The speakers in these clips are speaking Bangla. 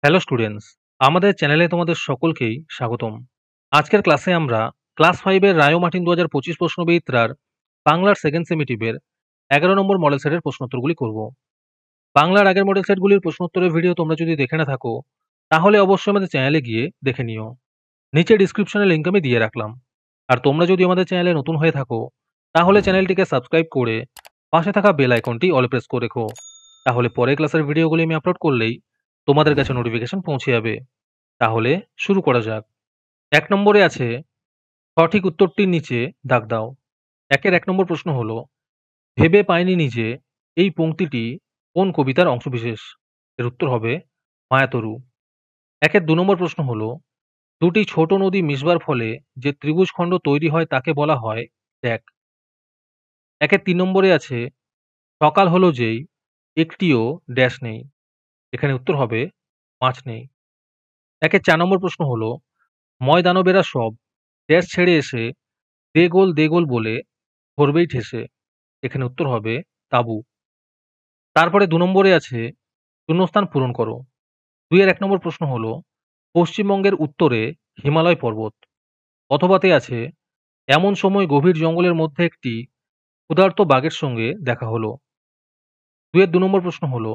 হ্যালো স্টুডেন্টস, আমাদের চ্যানেলে তোমাদের সকলকেই স্বাগতম। আজকের ক্লাসে আমরা ক্লাস 5 এর রায় ও মার্টিন 2025 প্রশ্নবিচিত্রার বাংলার সেকেন্ড সেমিটিভের 11 নম্বর মডেল সেটের প্রশ্নোত্তরগুলি করব। বাংলার আগের মডেল সেটগুলির প্রশ্নোত্তরের ভিডিও তোমরা যদি দেখে না থাকো, তাহলে অবশ্যই আমাদের চ্যানেলে গিয়ে দেখে নিও। নিচে ডিসক্রিপশনে লিংক আমি দিয়ে রাখলাম। আর তোমরা যদি আমাদের চ্যানেলে নতুন হয়ে থাকো, তাহলে চ্যানেলটিকে সাবস্ক্রাইব করে পাশে থাকা বেল আইকনটি অল প্রেস করে রেখো। তাহলে পরের ক্লাসের ভিডিওগুলি আমি আপলোড করলেই তোমাদের কাছে নোটিফিকেশন পৌঁছে যাবে। তাহলে শুরু করা যাক। ১ নম্বরে আছে সঠিক উত্তরটির নিচে দাগ দাও। ১ নম্বর প্রশ্ন হলো, ভেবে পাইনি নিজে এই পংক্তিটি কোন কবিতার অংশবিশেষ? এর উত্তর হবে মায়াতরু। ২ নম্বর প্রশ্ন হলো, দুটি ছোট নদী মিশবার ফলে যে ত্রিভুজখণ্ড তৈরি হয় তাকে বলা হয় ড্যাক। ৩ নম্বরে আছে সকাল হলো যেই একটিও ড্যাশ নেই। এখানে উত্তর হবে মাছ নেই। ৪ নম্বর প্রশ্ন হলো, ময়দানবেরা সব ড্যাশ ছেড়ে এসে দে গোল বলে ধরবেই ঠেসে। এখানে উত্তর হবে তাঁবু। তারপরে ২ নম্বরে আছে শূন্যস্থান পূরণ করো। ২ এর ১ নম্বর প্রশ্ন হলো, পশ্চিমবঙ্গের উত্তরে হিমালয় পর্বত। অথবাতে আছে এমন সময় গভীর জঙ্গলের মধ্যে একটি ক্ষুধার্ত বাঘের সঙ্গে দেখা হলো। ২ এর ২ নম্বর প্রশ্ন হলো,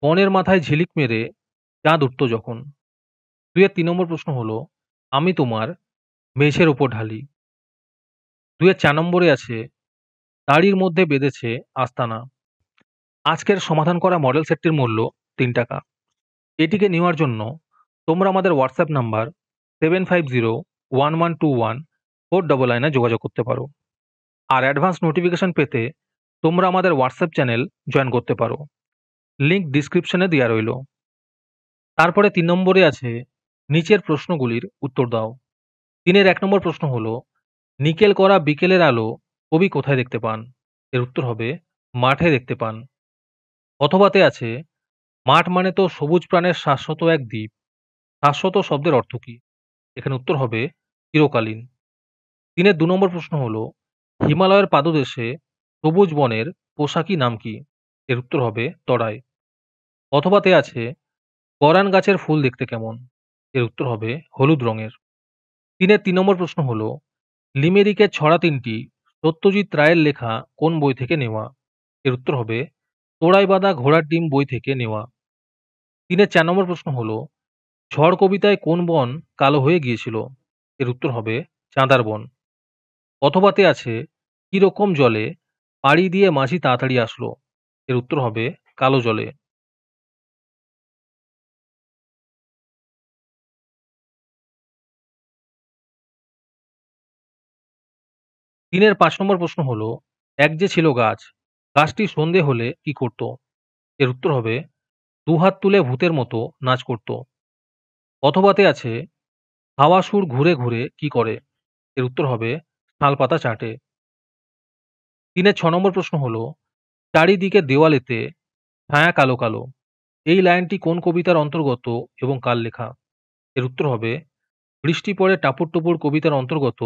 বনের মাথায় ঝিলিক মেরে চাঁদ উঠত যখন। ২ এর ৩ নম্বর প্রশ্ন হলো, আমি তোমার মেঝের ওপর ঢালি। ২ এর ৪ নম্বরে আছে তাড়ির মধ্যে বেঁধেছে আস্তানা। আজকের সমাধান করা মডেল সেটটির মূল্য ৩ টাকা। এটিকে নেওয়ার জন্য তোমরা আমাদের হোয়াটসঅ্যাপ নাম্বার 7501121499 এ যোগাযোগ করতে পারো। আর অ্যাডভান্স নোটিফিকেশন পেতে তোমরা আমাদের হোয়াটসঅ্যাপ চ্যানেল জয়েন করতে পারো। লিংক ডিসক্রিপশনে দেওয়া রইল। তারপরে ৩ নম্বরে আছে নিচের প্রশ্নগুলির উত্তর দাও। ৩ এর ১ নম্বর প্রশ্ন হলো, নিকেল করা বিকেলের আলো কবি কোথায় দেখতে পান? এর উত্তর হবে মাঠে দেখতে পান। অথবাতে আছে মাঠ মানে তো সবুজ প্রাণের শাশ্বত এক দ্বীপ। শাশ্বত শব্দের অর্থ কি? এখানে উত্তর হবে চিরকালীন। ৩ এর ২ নম্বর প্রশ্ন হলো, হিমালয়ের পাদদেশে সবুজ বনের পোশাকি নাম কি? এর উত্তর হবে তরাই। অথবাতে আছে গরান গাছের ফুল দেখতে কেমন? এর উত্তর হবে হলুদ রঙের। ৩ এর ৩ নম্বর প্রশ্ন হলো, লিমেরিকের ছড়া ৩টি সত্যজিৎ রায়ের লেখা কোন বই থেকে নেওয়া? এর উত্তর হবে তোড়াই বাঁধা ঘোড়ার ডিম বই থেকে নেওয়া। ৩ এর ৪ নম্বর প্রশ্ন হলো, ঝড় কবিতায় কোন বন কালো হয়ে গিয়েছিল? এর উত্তর হবে চাঁদার বন। অথবাতে আছে কিরকম জলে পাড়ি দিয়ে মাঝি তাড়াতাড়ি আসলো? এর উত্তর হবে কালো জলে। ৩ এর ৫ নম্বর প্রশ্ন হলো, এক যে ছিল গাছ, গাছটি সন্ধে হলে কি করত? এর উত্তর হবে দুহাত তুলে ভূতের মতো নাচ করত। অথবাতে আছে হাওয়া সুর ঘুরে ঘুরে কি করে? এর উত্তর হবে শালপাতা চাটে। ৩ এর ৬ নম্বর প্রশ্ন হলো, চারিদিকে দেওয়ালেতে ছায়া কালো কালো, এই লাইনটি কোন কবিতার অন্তর্গত এবং কার লেখা? এর উত্তর হবে বৃষ্টি পড়ে টাপুর টুপুর কবিতার অন্তর্গত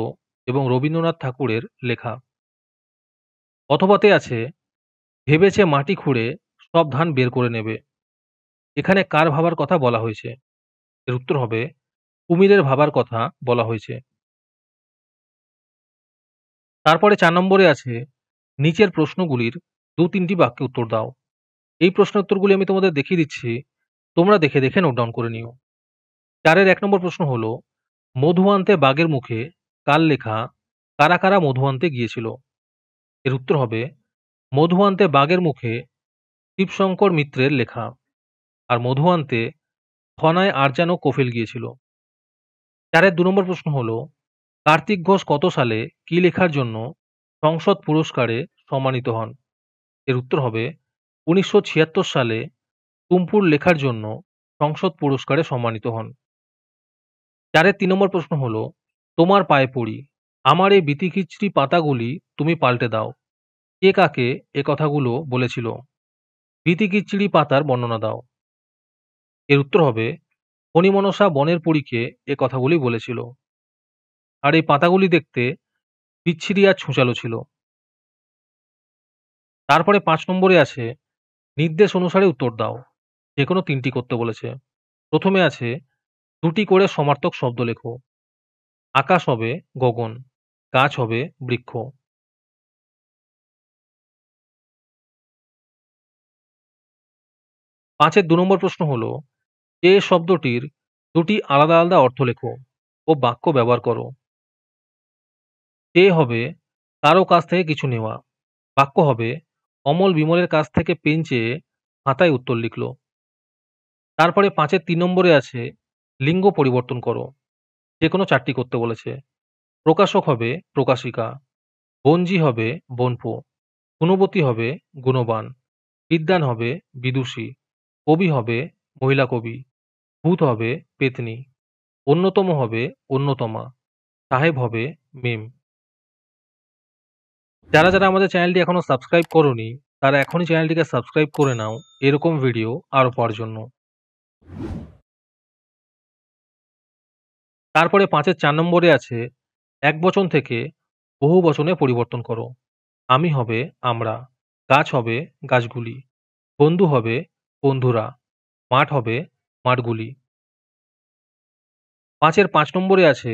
এবং রবীন্দ্রনাথ ঠাকুরের লেখা। অথবাতে আছে ভেবেছে মাটি খুঁড়ে সব ধান বের করে নেবে, এখানে কার ভাবার কথা বলা হয়েছে? এর উত্তর হবে কুমিরের ভাবার কথা বলা হয়েছে। তারপরে ৪ নম্বরে আছে নিচের প্রশ্নগুলির ২-৩টি বাক্যে উত্তর দাও। এই প্রশ্নের উত্তরগুলি আমি তোমাদের দেখিয়ে দিচ্ছি, তোমরা দেখে দেখে নোট ডাউন করে নিও। ৪ এর ১ নম্বর প্রশ্ন হলো, মধু আনতে বাঘের মুখে কার লেখা কারা কারা মধু আনতে গিয়েছিল? এর উত্তর হবে মধু আনতে বাঘের মুখে শিবশঙ্কর মিত্রের লেখা। আর মধু আনতে ফনায় আর যেন কফিল গিয়েছিল। ৪ এর ২ নম্বর প্রশ্ন হলো, কার্তিক ঘোষ কত সালে কি লেখার জন্য সংসদ পুরস্কারে সম্মানিত হন? এর উত্তর হবে ১৯৭৬ সালে টুম্পুর লেখার জন্য সংসদ পুরস্কারে সম্মানিত হন। ৪ এর ৩ নম্বর প্রশ্ন হলো, তোমার পায়ে পড়ি, আমার এই বিতিকিচ্ছিরি পাতাগুলি তুমি পাল্টে দাও। কে কাকে এ কথাগুলো বলেছিল? বিতিকিচ্ছিরি পাতার বর্ণনা দাও। এর উত্তর হবে ফণিমনসা বনের পরীকে এ কথাগুলি বলেছিল। আর এই পাতাগুলি দেখতে বিচ্ছিরি আর ছুঁচালো ছিল। তারপরে ৫ নম্বরে আছে নির্দেশ অনুসারে উত্তর দাও। যেকোনো ৩টি করতে বলেছে। প্রথমে আছে ২টি করে সমার্থক শব্দ লেখো। আকাশ হবে গগন, গাছ হবে বৃক্ষ। ৫ এর ২ নম্বর প্রশ্ন হলো, যে শব্দটির ২টি আলাদা, আলাদা অর্থ লেখো ও বাক্য ব্যবহার করো। যে হবে কারো কাছ থেকে কিছু নেওয়া। বাক্য হবে অমল বিমলের কাছ থেকে পেন চেয়ে খাতায় উত্তর লিখল। তারপরে ৫ এর ৩ নম্বরে আছে লিঙ্গ পরিবর্তন করো। যেকোনো ৪ টি করতে বলেছে। প্রকাশক হবে প্রকাশিকা, বঞ্জি হবে বনপো, গুণবতী হবে গুণবান, বিদ্বান হবে বিদুষী, কবি হবে মহিলা কবি, ভূত হবে পেতনি, অন্যতম হবে অন্যতমা, সাহেব হবে মেম। যারা, যারা আমাদের চ্যানেলটি এখনো সাবস্ক্রাইব করোনি, তারা এখনই চ্যানেলটিকে সাবস্ক্রাইব করে নাও এরকম ভিডিও আরো পাওয়ার জন্য। তারপরে ৫ এর ৪ নম্বরে আছে একবচন থেকে বহু বচনে পরিবর্তন করো। আমি হবে আমরা, গাছ হবে গাছগুলি, বন্ধু হবে বন্ধুরা, মাঠ হবে মাঠগুলি। ৫ এর ৫ নম্বরে আছে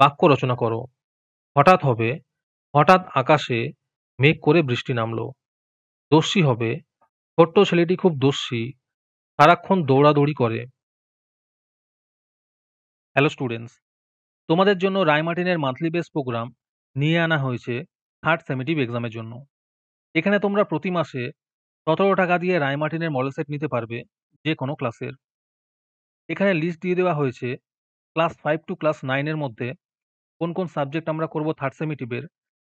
বাক্য রচনা করো। হঠাৎ হবে হঠাৎ আকাশে মেঘ করে বৃষ্টি নামলো। দস্যি হবে ছোট্ট ছেলেটি খুব দস্যি, সারাক্ষণ দৌড়াদৌড়ি করে। হ্যালো স্টুডেন্টস, তোমাদের জন্য রায়মার্টিনের মান্থলি বেস প্রোগ্রাম নিয়ে আনা হয়েছে থার্ড সেমেটিভ এক্সামের জন্য। এখানে তোমরা প্রতি মাসে ১৭ টাকা দিয়ে রায়মার্টিনের মডেল সেট নিতে পারবে যে কোনো ক্লাসের। এখানে লিস্ট দিয়ে দেওয়া হয়েছে ক্লাস 5 টু ক্লাস 9 এর মধ্যে কোন কোন সাবজেক্ট আমরা করব থার্ড সেমেটিভের,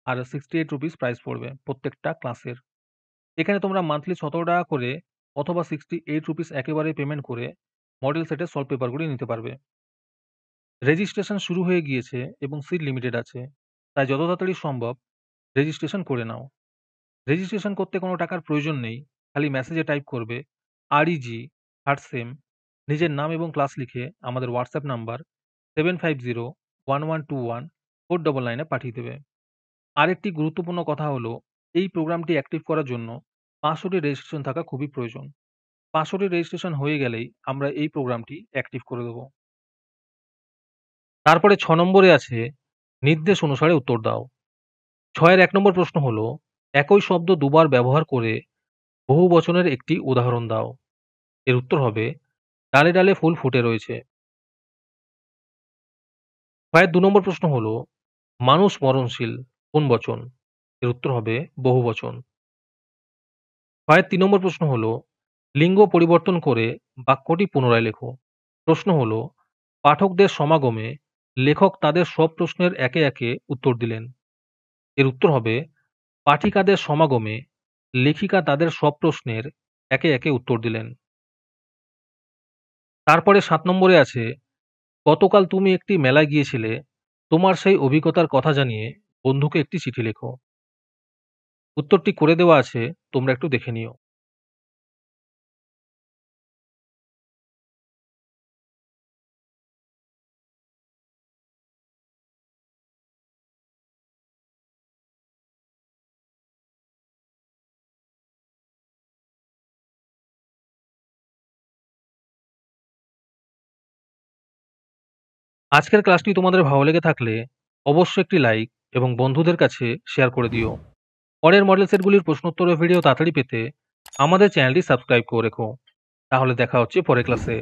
আর 68 রুপিস প্রাইস পড়বে প্রত্যেকটা ক্লাসের। এখানে তোমরা মান্থলি ১৭ টাকা করে অথবা 68 রুপিস একেবারে পেমেন্ট করে মডেল সেটের সলভ পেপারগুলি নিতে পারবে। রেজিস্ট্রেশন শুরু হয়ে গিয়েছে এবং সিট লিমিটেড আছে, তাই যত তাড়াতাড়ি সম্ভব রেজিস্ট্রেশন করে নাও। রেজিস্ট্রেশন করতে কোনো টাকার প্রয়োজন নেই, খালি মেসেজে টাইপ করবে REG থার্ড সেম, নিজের নাম এবং ক্লাস লিখে আমাদের হোয়াটসঅ্যাপ নাম্বার 7501121499 পাঠিয়ে দেবে। আরেকটি গুরুত্বপূর্ণ কথা হলো, এই প্রোগ্রামটি অ্যাক্টিভ করার জন্য ৫০০টি রেজিস্ট্রেশন থাকা খুবই প্রয়োজন। ৫০০টি রেজিস্ট্রেশন হয়ে গেলেই আমরা এই প্রোগ্রামটি অ্যাক্টিভ করে দেব। তারপরে ৬ নম্বরে আছে নির্দেশ অনুসারে উত্তর দাও। ৬ এর ১ নম্বর প্রশ্ন হলো, একই শব্দ দুবার ব্যবহার করে বহুবচনের একটি উদাহরণ দাও। এর উত্তর হবে ডালে ডালে ফুল ফুটে রয়েছে। ৬ এর ২ নম্বর প্রশ্ন হলো, মানুষ মরণশীল কোন বচন? এর উত্তর হবে বহুবচন। ৬ এর ৩ নম্বর প্রশ্ন হলো, লিঙ্গ পরিবর্তন করে বাক্যটি পুনরায় লেখো। প্রশ্ন হলো, পাঠকদের সমাগমে লেখক তাদের সব প্রশ্নের একে একে উত্তর দিলেন। এর উত্তর হবে পাঠিকাদের সমাগমে লেখিকা তাদের সব প্রশ্নের একে একে উত্তর দিলেন। তারপরে ৭ নম্বরে আছে গতকাল তুমি একটি মেলায় গিয়েছিলে, তোমার সেই অভিজ্ঞতার কথা জানিয়ে বন্ধুকে একটি চিঠি লেখো। উত্তরটি করে দেওয়া আছে, তোমরা একটু দেখে নিও। আজকের ক্লাসটি তোমাদের ভালো লেগে থাকলে অবশ্যই একটি লাইক এবং বন্ধুদের কাছে শেয়ার করে দিও। পরের মডেল সেটগুলির প্রশ্নোত্তরের ভিডিও তাড়াতাড়ি পেতে আমাদের চ্যানেলটি সাবস্ক্রাইব করে রেখো। তাহলে দেখা হচ্ছে পরের ক্লাসে।